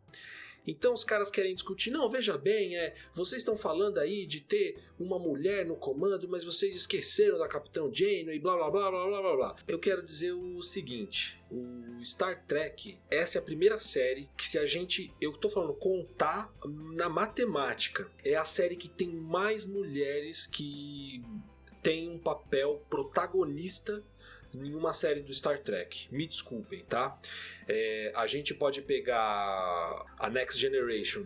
Então os caras querem discutir, não, veja bem, vocês estão falando aí de ter uma mulher no comando, mas vocês esqueceram da Capitão Janeway e blá blá blá blá blá blá blá. Eu quero dizer o seguinte, o Star Trek, essa é a primeira série que, se a gente, eu tô falando contar na matemática, é a série que tem mais mulheres que tem um papel protagonista em uma série do Star Trek. Me desculpem, tá? A gente pode pegar a Next Generation.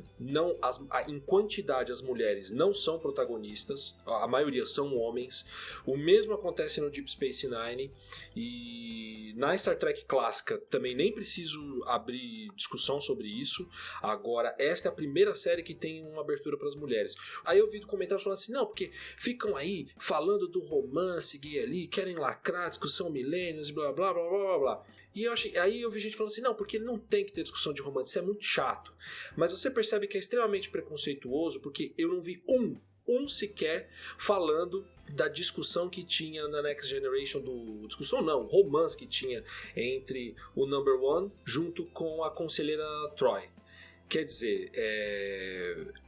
Em quantidade, as mulheres não são protagonistas. A maioria são homens. O mesmo acontece no Deep Space Nine. E na Star Trek clássica também nem preciso abrir discussão sobre isso. Agora, esta é a primeira série que tem uma abertura para as mulheres. Aí eu vi comentários falando assim, não, porque ficam aí falando do romance gay ali, querem lacrar, discussão milênios, blá blá blá blá blá blá. E aí eu vi gente falando assim, não, porque não tem que ter discussão de romance, isso é muito chato. Mas você percebe que é extremamente preconceituoso, porque eu não vi um sequer falando da discussão que tinha na Next Generation, romance que tinha entre o Number One junto com a conselheira Troy. Quer dizer,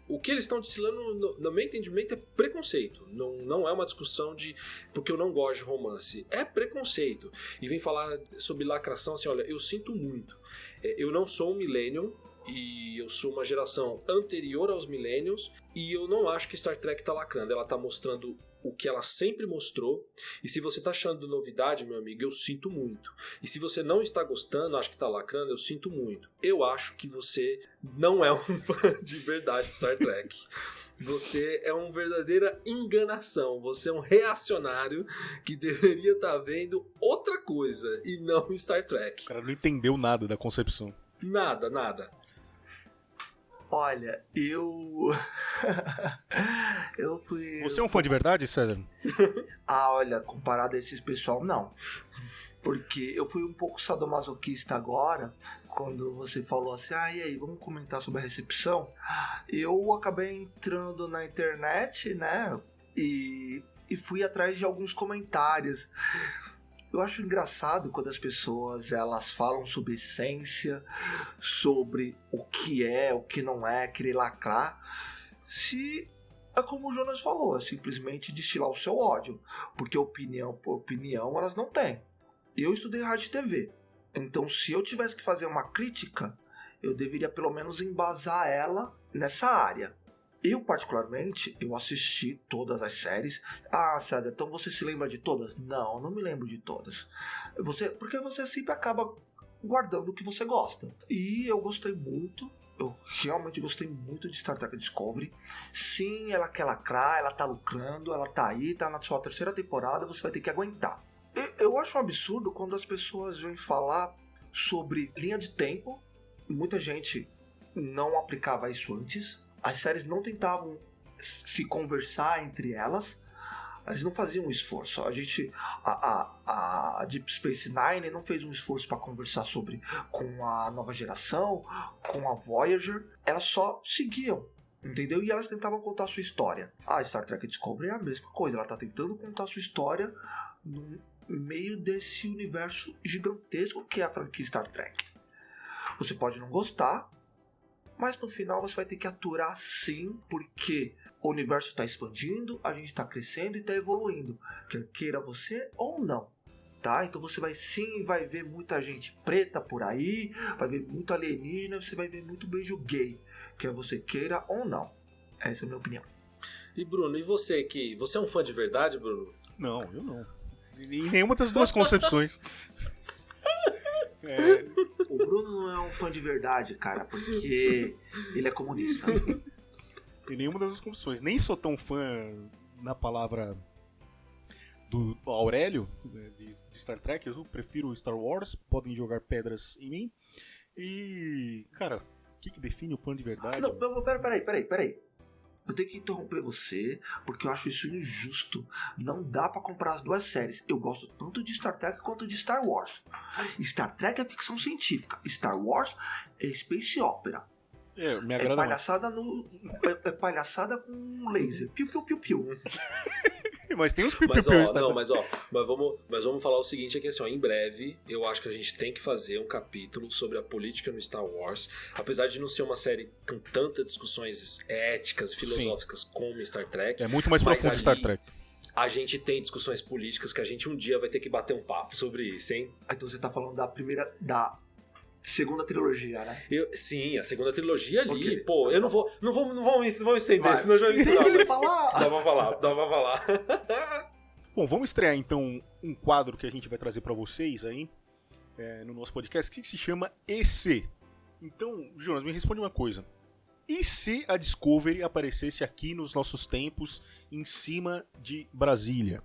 o que eles estão destilando, no meu entendimento, é preconceito. Não é uma discussão de porque eu não gosto de romance. É preconceito. E vem falar sobre lacração assim, olha, eu sinto muito. Eu não sou um millennial e eu sou uma geração anterior aos millennials e eu não acho que Star Trek tá lacrando. Ela tá mostrando o que ela sempre mostrou, e se você tá achando novidade, meu amigo, eu sinto muito. E se você não está gostando, acho que tá lacrando, eu sinto muito. Eu acho que você não é um fã de verdade de Star Trek. Você é uma verdadeira enganação. Você é um reacionário que deveria estar vendo outra coisa e não Star Trek.
O cara não entendeu nada da concepção.
Nada.
Olha, eu fui...
Você é um fã de verdade, César?
Olha, comparado a esses pessoal, não. Porque eu fui um pouco sadomasoquista agora, quando você falou assim, e aí, vamos comentar sobre a recepção? Eu acabei entrando na internet, né, e fui atrás de alguns comentários. Eu acho engraçado quando as pessoas elas falam sobre essência, sobre o que não é, querer lacrar. Se é como o Jonas falou, é simplesmente destilar o seu ódio, porque opinião por opinião elas não têm. Eu estudei rádio e TV, então se eu tivesse que fazer uma crítica, eu deveria pelo menos embasar ela nessa área. Eu, particularmente, eu assisti todas as séries. César, então você se lembra de todas? Não me lembro de todas. Porque você sempre acaba guardando o que você gosta. E eu gostei muito. Eu realmente gostei muito de Star Trek Discovery. Sim, ela quer lacrar, ela tá lucrando, ela tá aí, tá na sua terceira temporada, você vai ter que aguentar. Eu acho um absurdo quando as pessoas vêm falar sobre linha de tempo. Muita gente não aplicava isso antes. As séries não tentavam se conversar entre elas, eles não faziam um esforço. A Deep Space Nine não fez um esforço para conversar com a nova geração, com a Voyager. Elas só seguiam, entendeu? E elas tentavam contar a sua história. A Star Trek Discovery é a mesma coisa, ela está tentando contar a sua história no meio desse universo gigantesco que é a franquia Star Trek. Você pode não gostar, mas no final você vai ter que aturar sim, porque o universo está expandindo, a gente está crescendo e está evoluindo, quer queira você ou não, tá? Então você vai ver muita gente preta por aí, vai ver muito alienígena, você vai ver muito beijo gay, quer você queira ou não. Essa é a minha opinião.
E Bruno, e você você é um fã de verdade, Bruno?
Não, eu não. Em nenhuma das duas concepções.
O Bruno não é um fã de verdade, cara, porque ele é comunista.
Em nenhuma das duas concepções. Nem sou tão fã na palavra do Aurélio, de Star Trek. Eu prefiro Star Wars, podem jogar pedras em mim. E, cara, que define o fã de verdade?
Não, peraí. Eu tenho que interromper você, porque eu acho isso injusto. Não dá pra comprar as duas séries. Eu gosto tanto de Star Trek quanto de Star Wars. Star Trek é ficção científica. Star Wars é space opera.
Me agrada
É palhaçada com laser. Piu, piu, piu, piu.
Mas tem uns piu.
Mas vamos falar o seguinte aqui, assim, ó, em breve eu acho que a gente tem que fazer um capítulo sobre a política no Star Wars, apesar de não ser uma série com tantas discussões éticas, filosóficas como Star Trek.
É muito mais profundo Star Trek.
A gente tem discussões políticas que a gente um dia vai ter que bater um papo sobre isso, hein?
Então você tá falando da segunda trilogia, né?
Sim, a segunda trilogia ali,
Okay.
Pô, eu não vamos estender,
Vai.
senão já vai misturar.
Deixa ele falar.
Dá pra falar.
Bom, vamos estrear então um quadro que a gente vai trazer pra vocês aí no nosso podcast, que se chama EC. Então, Jonas, me responde uma coisa. E se a Discovery aparecesse aqui nos nossos tempos, em cima de Brasília?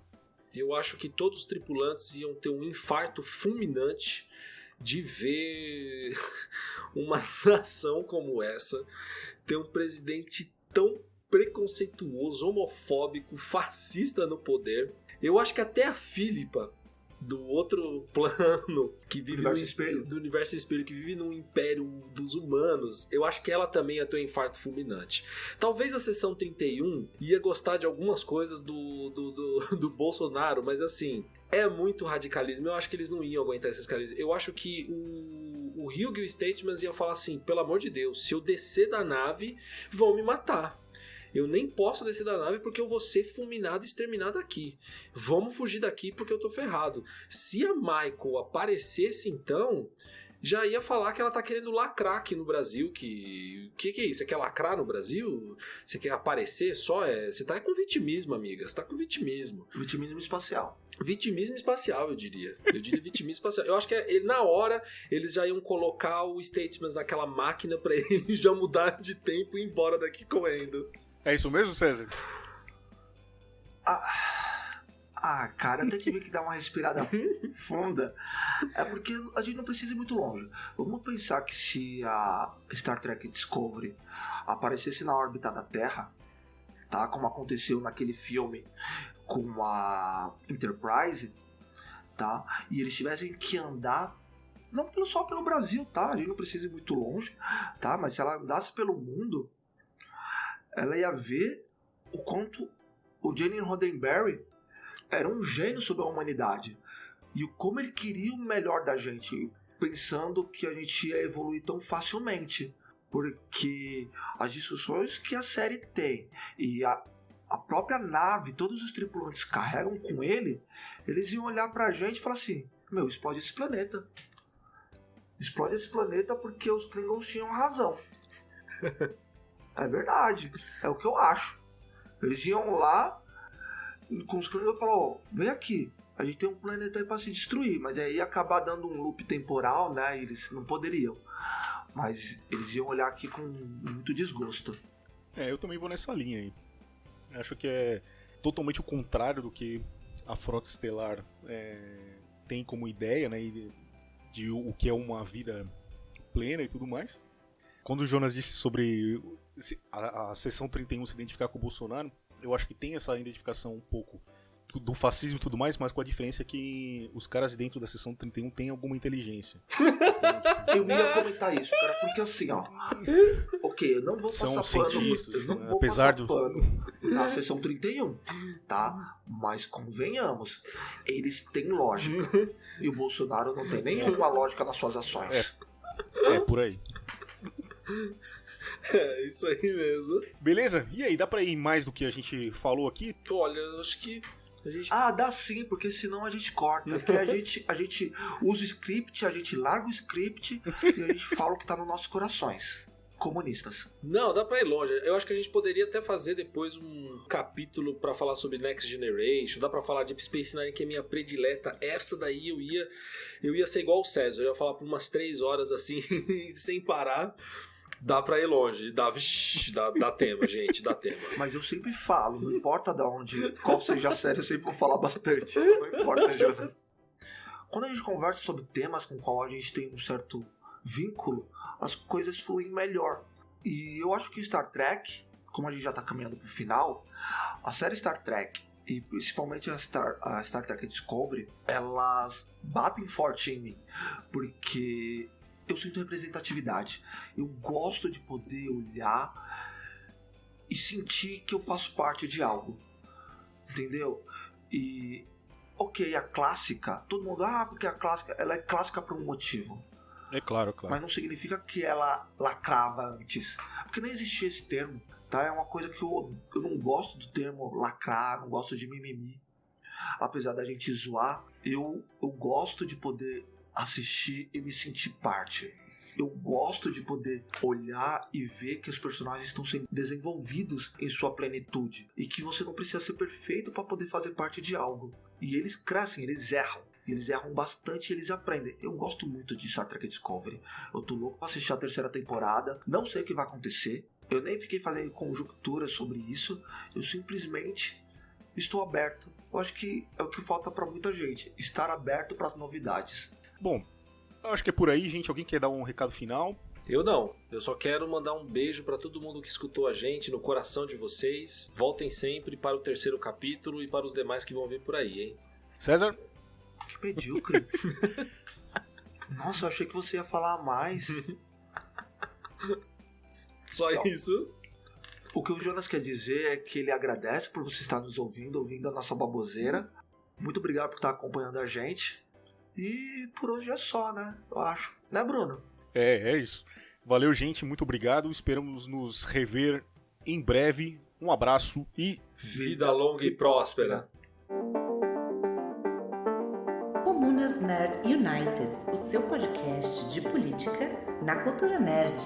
Eu acho que todos os tripulantes iam ter um infarto fulminante de ver uma nação como essa ter um presidente tão preconceituoso, homofóbico, fascista no poder. Eu acho que até a Filipa, do outro plano, que vive do universo espelho, que vive num império dos humanos, eu acho que ela também ia ter um infarto fulminante. Talvez a Seção 31 ia gostar de algumas coisas do Bolsonaro, mas assim, é muito radicalismo. Eu acho que eles não iam aguentar esses caras. Eu acho que o Hugh e o Statham iam falar assim, pelo amor de Deus, se eu descer da nave, vão me matar. Eu nem posso descer da nave porque eu vou ser fulminado e exterminado aqui. Vamos fugir daqui porque eu tô ferrado. Se a Michael aparecesse então, já ia falar que ela tá querendo lacrar aqui no Brasil. Que é isso? Você quer lacrar no Brasil? Você quer aparecer só? Você tá com vitimismo, amiga. Você tá com vitimismo.
Vitimismo espacial.
Vitimismo espacial, eu diria. Eu diria vitimismo espacial. Eu acho que na hora eles já iam colocar o Statements naquela máquina pra ele já mudar de tempo e ir embora daqui correndo.
É isso mesmo, César?
Cara, até tive que dar uma respirada funda. É porque a gente não precisa ir muito longe. Vamos pensar que se a Star Trek Discovery aparecesse na órbita da Terra, tá? Como aconteceu naquele filme com a Enterprise, tá? E eles tivessem que andar não só pelo Brasil, tá? A gente não precisa ir muito longe, tá? Mas se ela andasse pelo mundo, ela ia ver o quanto o Gene Roddenberry era um gênio sobre a humanidade e como ele queria o melhor da gente, pensando que a gente ia evoluir tão facilmente, porque as discussões que a série tem e a própria nave, todos os tripulantes carregam com ele, eles iam olhar pra gente e falar assim, explode esse planeta. Explode esse planeta porque os Klingons tinham razão. É verdade, é o que eu acho. Eles iam lá com os Klingons e falaram, vem aqui, a gente tem um planeta aí pra se destruir, mas aí ia acabar dando um loop temporal, né, e eles não poderiam. Mas eles iam olhar aqui com muito desgosto.
Eu também vou nessa linha aí. Acho que é totalmente o contrário do que a Frota Estelar tem como ideia, né, de o que é uma vida plena e tudo mais. Quando o Jonas disse sobre a Seção 31 se identificar com o Bolsonaro, eu acho que tem essa identificação um pouco do fascismo e tudo mais, mas com a diferença que os caras dentro da Seção 31 têm alguma inteligência.
Eu ia comentar isso, cara, porque assim, ó, ok, eu não vou
São
passar pano,
cientistas,
eu não vou
apesar
passar pano na Seção 31, tá? Mas convenhamos, eles têm lógica, e o Bolsonaro não tem nenhuma lógica nas suas ações.
É por aí.
É isso aí mesmo.
Beleza? E aí, dá pra ir mais do que a gente falou aqui?
Olha, eu acho que a gente...
Dá sim, porque senão a gente corta. Porque a gente usa o script, a gente larga o script e a gente fala o que tá nos nossos corações. Comunistas.
Não, dá pra ir longe. Eu acho que a gente poderia até fazer depois um capítulo pra falar sobre Next Generation. Dá pra falar de Deep Space Nine, que é minha predileta. Essa daí eu ia ser igual o César. Eu ia falar por umas 3 horas assim, sem parar. Dá pra ir longe, dá tema, gente, dá tema.
Mas eu sempre falo, não importa de onde, qual seja a série, eu sempre vou falar bastante. Não importa, Jonas. Quando a gente conversa sobre temas com qual a gente tem um certo vínculo, as coisas fluem melhor. E eu acho que Star Trek, como a gente já está caminhando para o final, a série Star Trek, e principalmente a Star Trek Discovery, elas batem forte em mim, porque eu sinto representatividade. Eu gosto de poder olhar e sentir que eu faço parte de algo, entendeu? E, ok, a clássica, todo mundo, porque a clássica, ela é clássica por um motivo.
É claro.
Mas não significa que ela lacrava antes, porque nem existia esse termo, tá? É uma coisa que eu não gosto do termo lacrar, não gosto de mimimi. Apesar da gente zoar, eu gosto de poder assistir e me sentir parte. Eu gosto de poder olhar e ver que os personagens estão sendo desenvolvidos em sua plenitude e que você não precisa ser perfeito para poder fazer parte de algo. E eles crescem, eles erram. Eles erram bastante e eles aprendem. Eu gosto muito de Star Trek Discovery. Eu tô louco pra assistir a 3ª temporada. Não sei o que vai acontecer. Eu nem fiquei fazendo conjecturas sobre isso. Eu simplesmente estou aberto. Eu acho que é o que falta pra muita gente. Estar aberto para as novidades.
Bom, eu acho que é por aí, gente. Alguém quer dar um recado final?
Eu não. Eu só quero mandar um beijo pra todo mundo que escutou a gente, no coração de vocês. Voltem sempre para o 3º capítulo e para os demais que vão vir por aí, hein?
César?
Que medíocre. Nossa, eu achei que você ia falar mais.
Só isso?
O que o Jonas quer dizer é que ele agradece por você estar nos ouvindo a nossa baboseira. Muito obrigado por estar acompanhando a gente. E por hoje é só, né? Eu acho. Né, Bruno?
É isso. Valeu, gente. Muito obrigado. Esperamos nos rever em breve. Um abraço e...
Vida longa e próspera.
Comunas Nerd United, o seu podcast de política na cultura nerd.